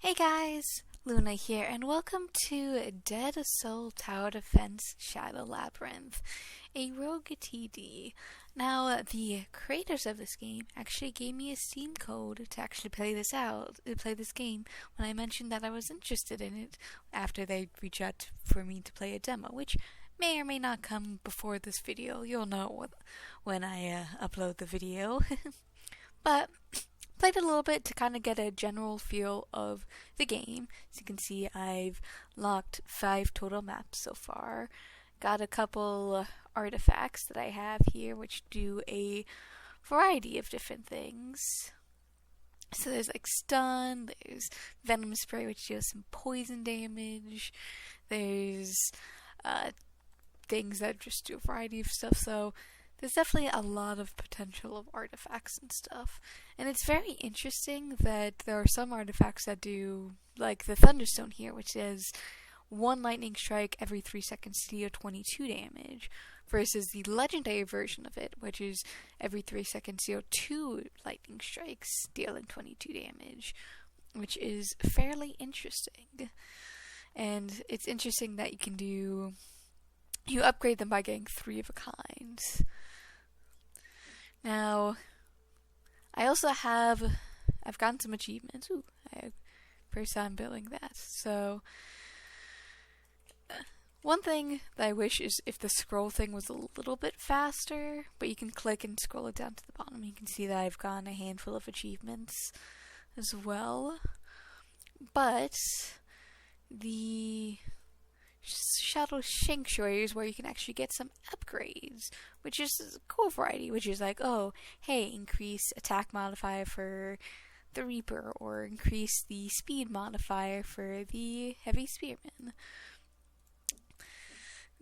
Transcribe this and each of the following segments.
Hey guys, Luna here, and welcome to Dead Soul Tower Defense Shadow Labyrinth, a rogue TD. Now, the creators of this game actually gave me a Steam code to actually play this game, when I mentioned that I was interested in it after they reached out for me to play a demo, which may or may not come before this video. You'll know when I upload the video. But played a little bit to kind of get a general feel of the game. As you can see, I've locked 5 total maps so far. Got a couple artifacts that I have here which do a variety of different things. So there's like stun, there's venom spray which deals some poison damage, there's things that just do a variety of stuff, so there's definitely a lot of potential of artifacts and stuff. And it's very interesting that there are some artifacts that do, like the Thunderstone here, which says 1 lightning strike every 3 seconds to deal 22 damage, versus the legendary version of it, which is every 3 seconds deal 2 lightning strikes, dealing 22 damage, which is fairly interesting. And it's interesting that you upgrade them by getting 3 of a kind. Now, I've gotten some achievements. First time building that. So, one thing that I wish is if the scroll thing was a little bit faster, but you can click and scroll it down to the bottom. You can see that I've gotten a handful of achievements as well. But the Shadow Sanctuary is where you can actually get some upgrades, which is a cool variety, which is like, oh, hey, increase attack modifier for the Reaper, or increase the speed modifier for the Heavy Spearman.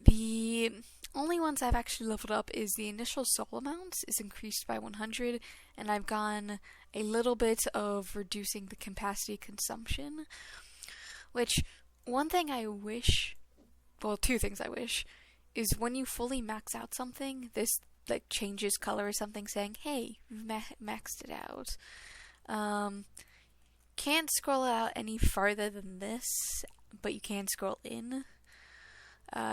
The only ones I've actually leveled up is the initial soul amount is increased by 100, and I've gone a little bit of reducing the capacity consumption, which one thing I wish, well, 2 things I wish, is when you fully max out something, this like changes color or something saying, hey, you've maxed it out. Can't scroll out any farther than this, but you can scroll in.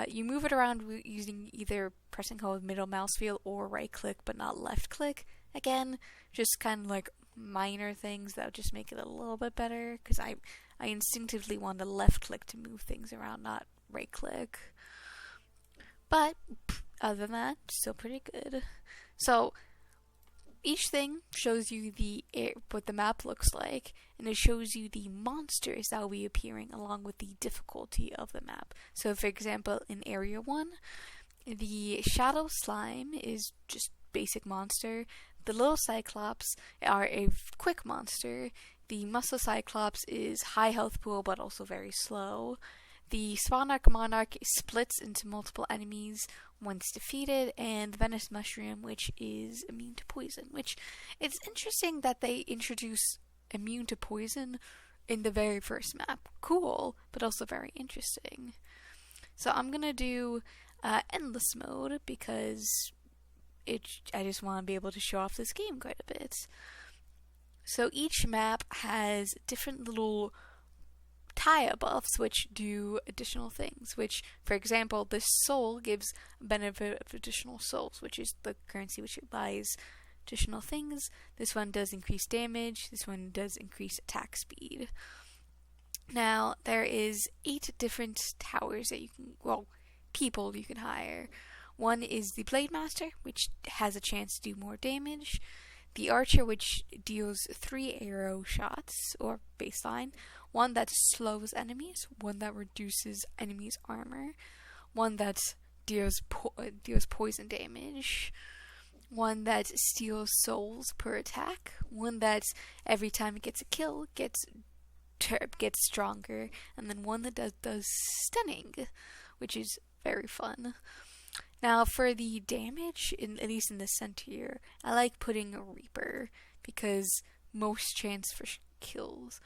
You move it around using either pressing hold middle mouse wheel or right click, but not left click. Again, just kind of like minor things that would just make it a little bit better, because I instinctively want to left click to move things around, not right click. But other than that, still pretty good. So each thing shows you what the map looks like, and it shows you the monsters that will be appearing along with the difficulty of the map. So for example, in area 1, the Shadow Slime is just basic monster. The Little Cyclops are a quick monster. The Muscle Cyclops is high health pool but also very slow. The Spawnark Monarch splits into multiple enemies once defeated, and the Venice Mushroom, which is immune to poison. Which, it's interesting that they introduce immune to poison in the very first map. Cool, but also very interesting. So I'm gonna do endless mode because I just want to be able to show off this game quite a bit. So each map has different little Taya buffs which do additional things, which, for example, this soul gives a benefit of additional souls, which is the currency which it buys additional things. This one does increase damage, this one does increase attack speed. Now, there is 8 different towers that people you can hire. One is the Blade Master, which has a chance to do more damage. The Archer, which deals 3 arrow shots, or baseline. One that slows enemies, one that reduces enemies' armor, one that deals poison damage, one that steals souls per attack, one that every time it gets a kill gets stronger, and then one that does stunning, which is very fun. Now, for the damage, at least in the center here, I like putting a Reaper, because most chance for kills.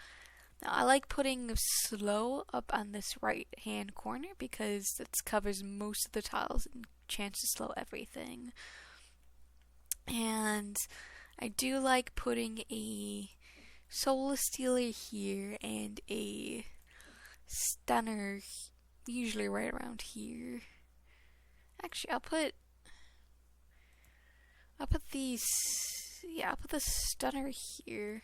Now, I like putting slow up on this right hand corner, because that covers most of the tiles and chance to slow everything. And I do like putting a soul stealer here and a stunner usually right around here. Actually, I'll put these. Yeah, I'll put the stunner here.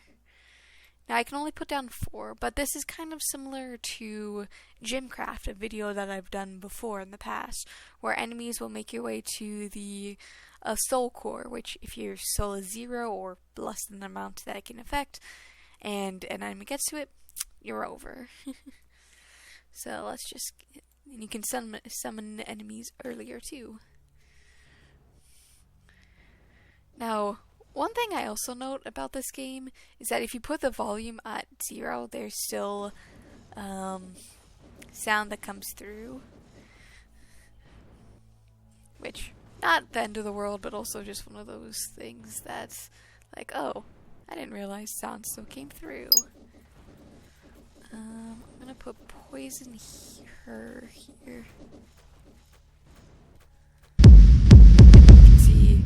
Now I can only put down 4, but this is kind of similar to Gymcraft, a video that I've done before in the past, where enemies will make your way to the soul core, which if your soul is 0 or less than the amount that it can affect, and an enemy gets to it, you're over. So let's just, and you can summon enemies earlier too. Now, one thing I also note about this game is that if you put the volume at 0, there's still sound that comes through, which, not the end of the world, but also just one of those things that's like, oh, I didn't realize sound still came through. I'm gonna put poison here. See,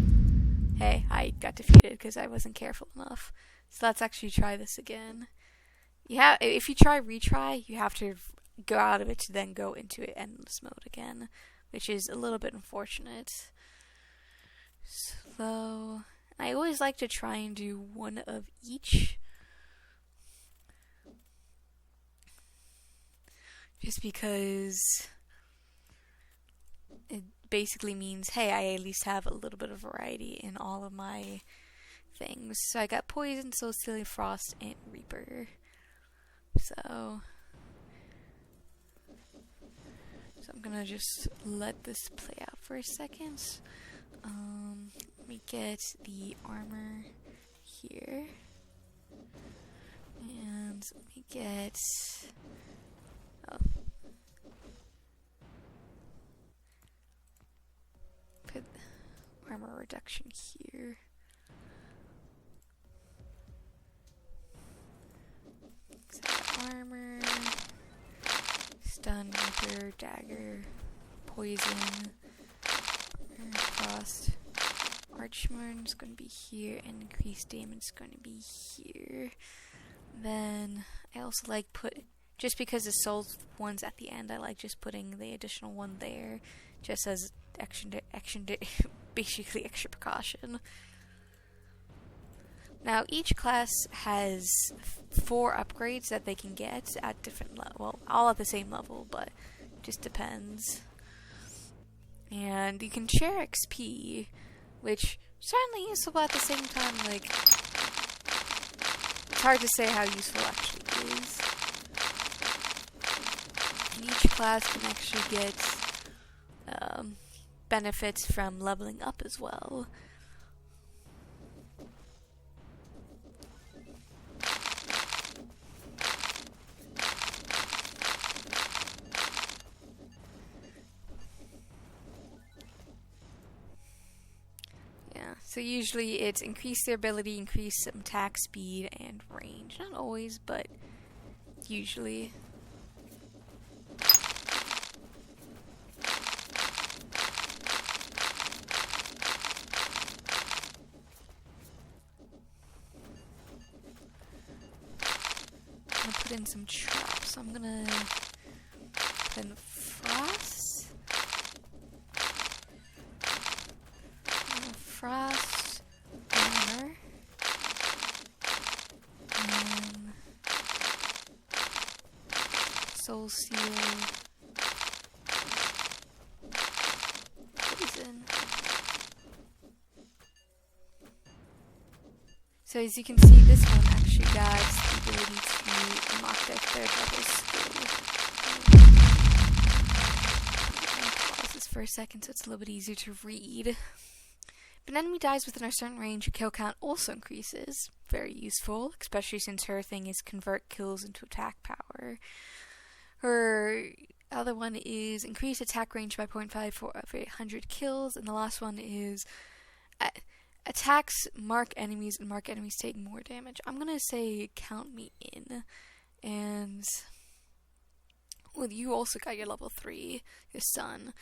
hey, I got defeated because I wasn't careful enough. So let's actually try this again. If you retry, you have to go out of it to then go into endless mode again, which is a little bit unfortunate. So, I always like to try and do one of each, just because it basically means, hey, I at least have a little bit of variety in all of my things. So I got Poison, Soul Stealing, Frost, and Reaper. So I'm gonna just let this play out for a second. Let me get the armor here. And let me get... Oh. Put armor reduction here. So armor, stun, Reaper, dagger, poison, frost. Archman is going to be here, and increased damage is going to be here. Then I also like just because the soul one's at the end, I like just putting the additional one there, just as basically extra precaution. Now each class has 4 upgrades that they can get at different level, all at the same level, but it just depends. And you can share XP, which certainly useful, but at the same time, like, it's hard to say how useful it actually is. And each class can actually get benefits from leveling up as well. So usually it's increase their ability, increase attack speed, and range. Not always, but usually. I'm gonna put in some traps. So I'm gonna put in frost. Frost, armor, and soul seal, poison. So as you can see, this one actually got the ability to unlock their 3rd level skill. I'm gonna pause this for a second so it's a little bit easier to read. If an enemy dies within a certain range, your kill count also increases. Very useful, especially since her thing is convert kills into attack power. Her other one is increase attack range by 0.5 for every 100 kills, and the last one is attacks mark enemies, and mark enemies take more damage. I'm gonna say count me in, and well, you also got your level 3, your son.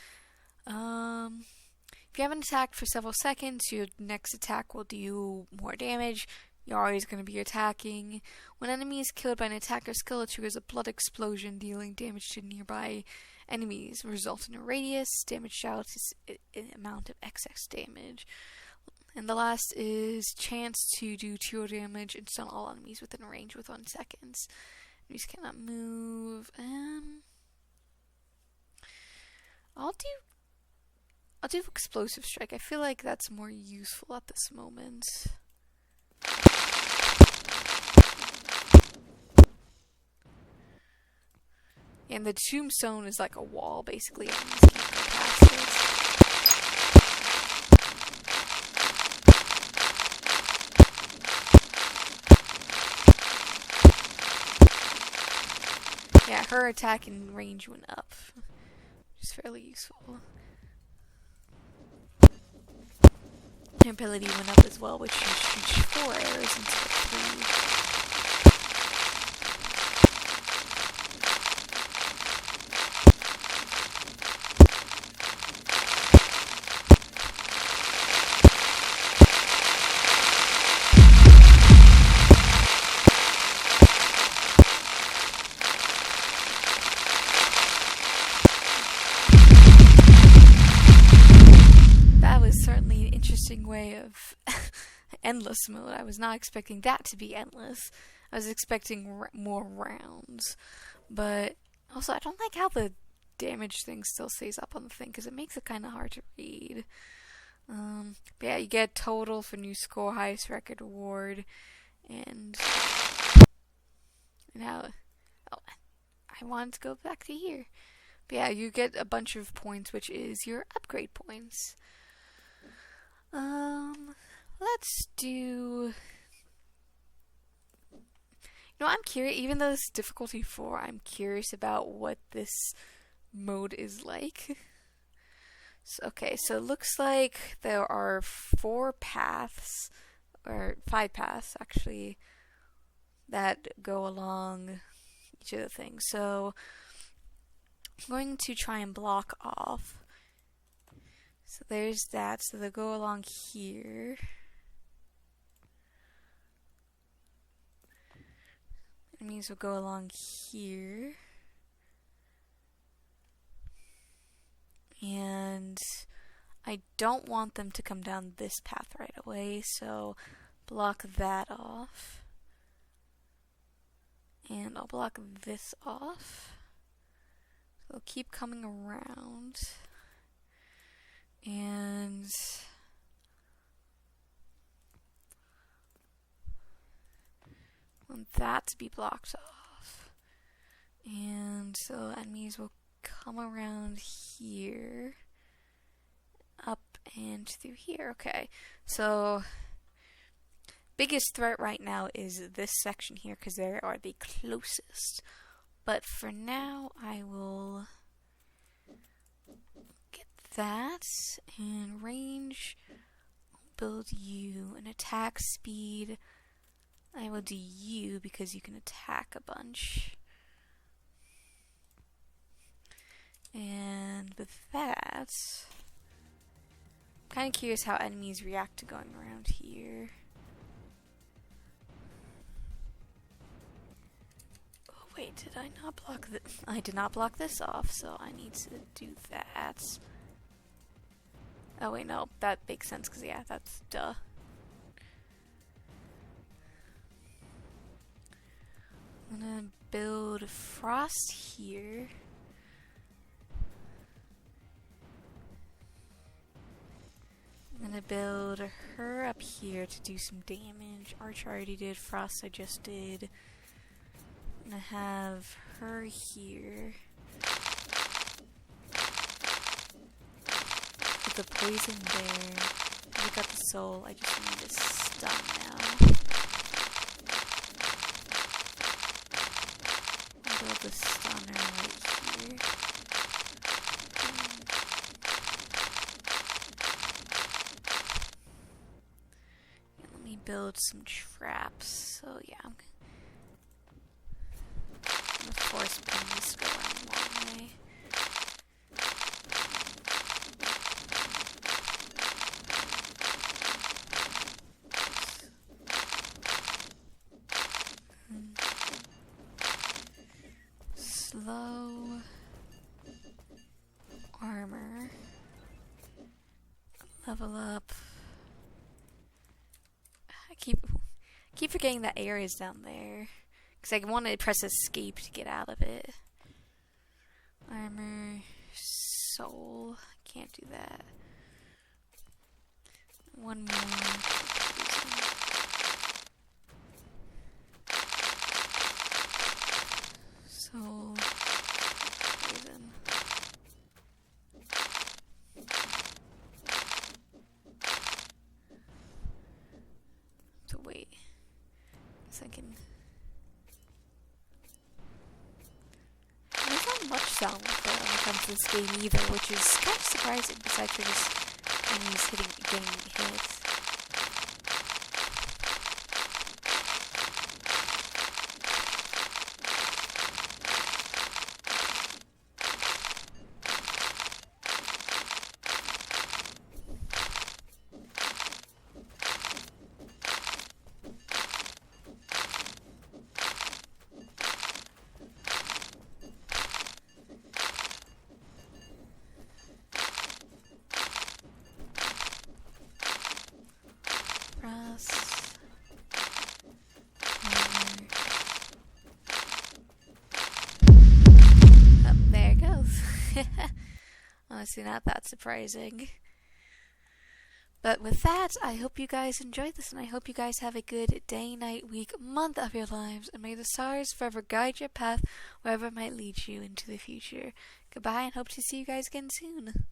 If you haven't attacked for several seconds, your next attack will do more damage. You're always going to be attacking. When enemy is killed by an attacker's skill, it triggers a blood explosion, dealing damage to nearby enemies, result in a radius. Damage out is an amount of excess damage. And the last is chance to do 2 damage and stun all enemies within range with 1 second. Enemies cannot move. I'll do explosive strike. I feel like that's more useful at this moment. And the tombstone is like a wall, basically. Enemies can't go past it. Yeah, her attack and range went up, which is fairly useful. Her ability went up as well, which shoots 4 arrows instead of 3. Way of endless mode. I was not expecting that to be endless. I was expecting more rounds. But also, I don't like how the damage thing still stays up on the thing because it makes it kind of hard to read. But yeah, you get total for new score, highest record award, and now I wanted to go back to here. But yeah, you get a bunch of points, which is your upgrade points. Let's do... I'm curious, even though it's difficulty 4, I'm curious about what this mode is like. So it looks like there are 4 paths, or 5 paths, actually, that go along each of the things. So, I'm going to try and block off. So there's that, so they'll go along here. It means we'll go along here. And I don't want them to come down this path right away, so block that off. And I'll block this off. So they'll keep coming around. And want that to be blocked off. And so enemies will come around here, up and through here. Okay, so biggest threat right now is this section here because they are the closest. But for now, I will get that and range. Build you an attack speed. I will do you because you can attack a bunch. And with that, I'm kind of curious how enemies react to going around here. Oh wait, did I not block this? I did not block this off, so I need to do that. Oh wait, no, that makes sense because yeah, that's duh. I'm gonna build Frost here. I'm gonna build her up here to do some damage. Archer already did, Frost I just did. I'm gonna have her here. With the poison there. We got the soul, I just need to stun now. I'll build the stunner right here. Build some traps. So yeah, I'm gonna force pennies to go around the long way. slow armor. Level up. I keep forgetting that area's down there. Because I want to press escape to get out of it. Armor. Soul. Can't do that. One more. Soul. Poison. So wait. Guess I can. There's not much sound with it when it comes to this game either, which is kind of surprising besides for just enemies getting hit. Oh, there it goes. Honestly, not that surprising. But with that, I hope you guys enjoyed this, and I hope you guys have a good day, night, week, month of your lives, and may the stars forever guide your path wherever it might lead you into the future. Goodbye, and hope to see you guys again soon.